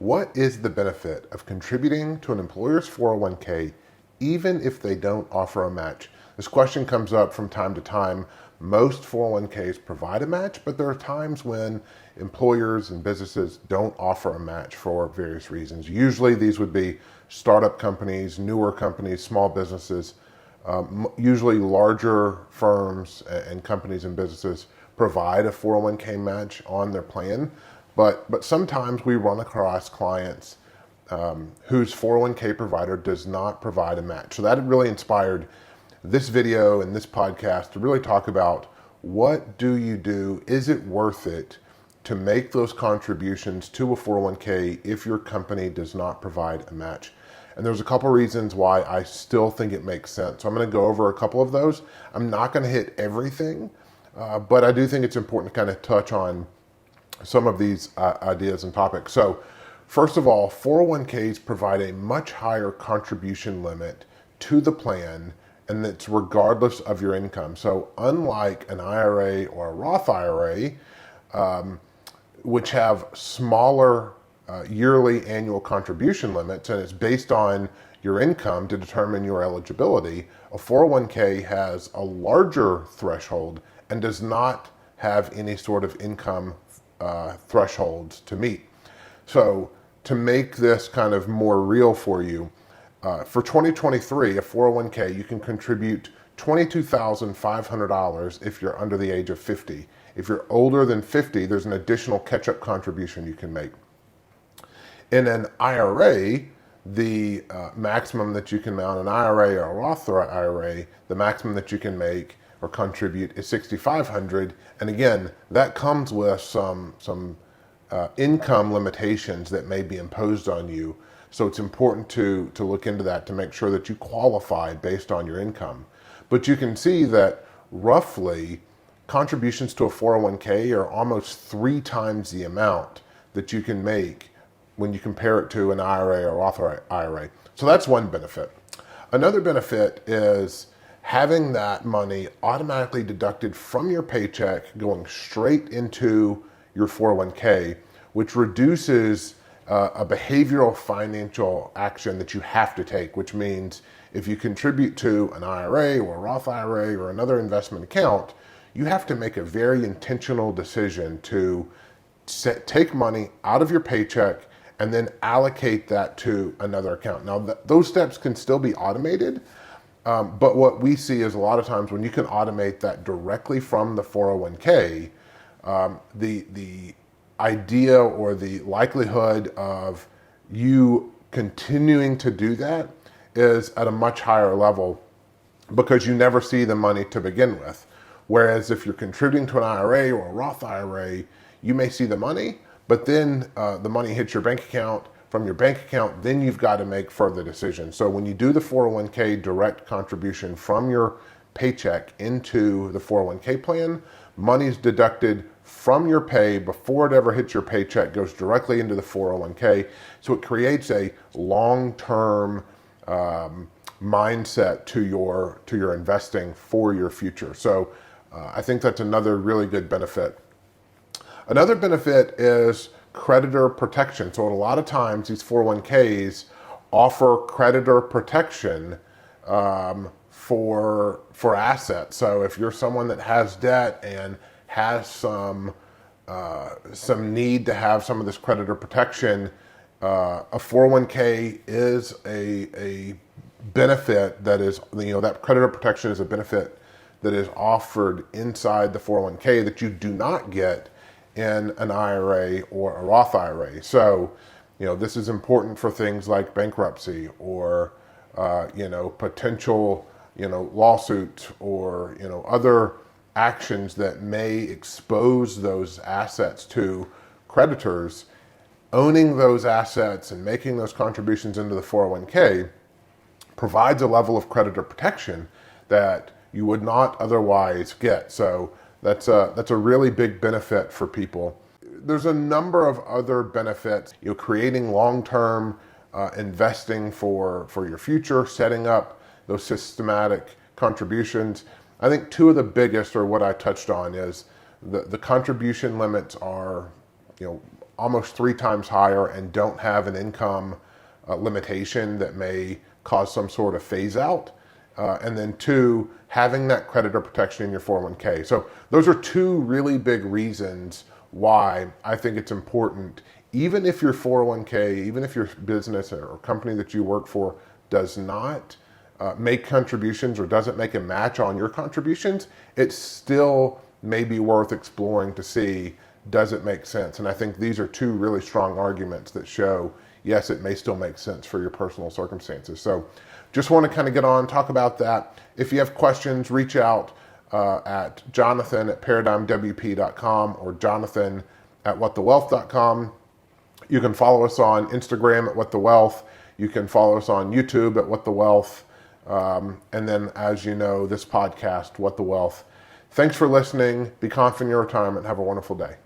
What is the benefit of contributing to an employer's 401k even if they don't offer a match? This question comes up from time to time. Most 401ks provide a match, but there are times when employers and businesses don't offer a match for various reasons. Usually these would be startup companies, newer companies, small businesses. Usually larger firms and companies and businesses provide a 401k match on their plan. But sometimes we run across clients whose 401k provider does not provide a match. So that really inspired this video and this podcast to really talk about what do you do? Is it worth it to make those contributions to a 401k if your company does not provide a match? And there's a couple reasons why I still think it makes sense. So I'm going to go over a couple of those. I'm not going to hit everything, but I do think it's important to kind of touch on some of these ideas and topics. So first of all, 401ks provide a much higher contribution limit to the plan, and it's regardless of your income. So unlike an IRA or a Roth IRA, which have smaller yearly annual contribution limits, and it's based on your income to determine your eligibility, a 401k has a larger threshold and does not have any sort of income thresholds to meet. So to make this kind of more real for you, for 2023, a 401k, you can contribute $22,500 if you're under the age of 50. If you're older than 50, there's an additional catch-up contribution you can make. In an IRA, the maximum that you can mount an IRA or a Roth IRA, the maximum that you can make or contribute is $6,500, and again, that comes with some income limitations that may be imposed on you. So it's important to look into that to make sure that you qualify based on your income. But you can see that roughly contributions to a 401k are almost 3 times the amount that you can make when you compare it to an IRA or Roth IRA. So that's one benefit. Another benefit is having that money automatically deducted from your paycheck going straight into your 401k, which reduces a behavioral financial action that you have to take, which means if you contribute to an IRA or a Roth IRA or another investment account, you have to make a very intentional decision to take money out of your paycheck and then allocate that to another account. Now, those steps can still be automated, but what we see is a lot of times when you can automate that directly from the 401k, the idea or the likelihood of you continuing to do that is at a much higher level because you never see the money to begin with. Whereas if you're contributing to an IRA or a Roth IRA, you may see the money, but then the money hits your bank account. From your bank account, then you've got to make further decisions. So when you do the 401k direct contribution from your paycheck into the 401k plan, money's deducted from your pay before it ever hits your paycheck, goes directly into the 401k. So it creates a long-term mindset to your investing for your future. So I think that's another really good benefit. Another benefit is creditor protection. So a lot of times these 401ks offer creditor protection for assets. So if you're someone that has debt and has some need to have some of this creditor protection, a 401k is a benefit that is, that creditor protection is a benefit that is offered inside the 401k that you do not get in an IRA or a Roth IRA. So, this is important for things like bankruptcy or, potential, lawsuits or, other actions that may expose those assets to creditors. Owning those assets and making those contributions into the 401k provides a level of creditor protection that you would not otherwise get. So that's a really big benefit for people. There's a number of other benefits, creating long-term investing for your future, setting up those systematic contributions. I think two of the biggest are what I touched on is the contribution limits are, almost 3 times higher and don't have an income limitation that may cause some sort of phase out. And then 2, having that creditor protection in your 401k. So those are 2 really big reasons why I think it's important, even if your 401k, even if your business or company that you work for does not make contributions or doesn't make a match on your contributions, it still may be worth exploring to see, does it make sense? And I think these are 2 really strong arguments that show, yes, it may still make sense for your personal circumstances. So just want to kind of get on, talk about that. If you have questions, reach out at jonathan@paradigmwp.com or jonathan@whatthewealth.com. You can follow us on Instagram at What the Wealth. You can follow us on YouTube at What the Wealth. And then, as you know, this podcast, What the Wealth. Thanks for listening. Be confident in your retirement. Have a wonderful day.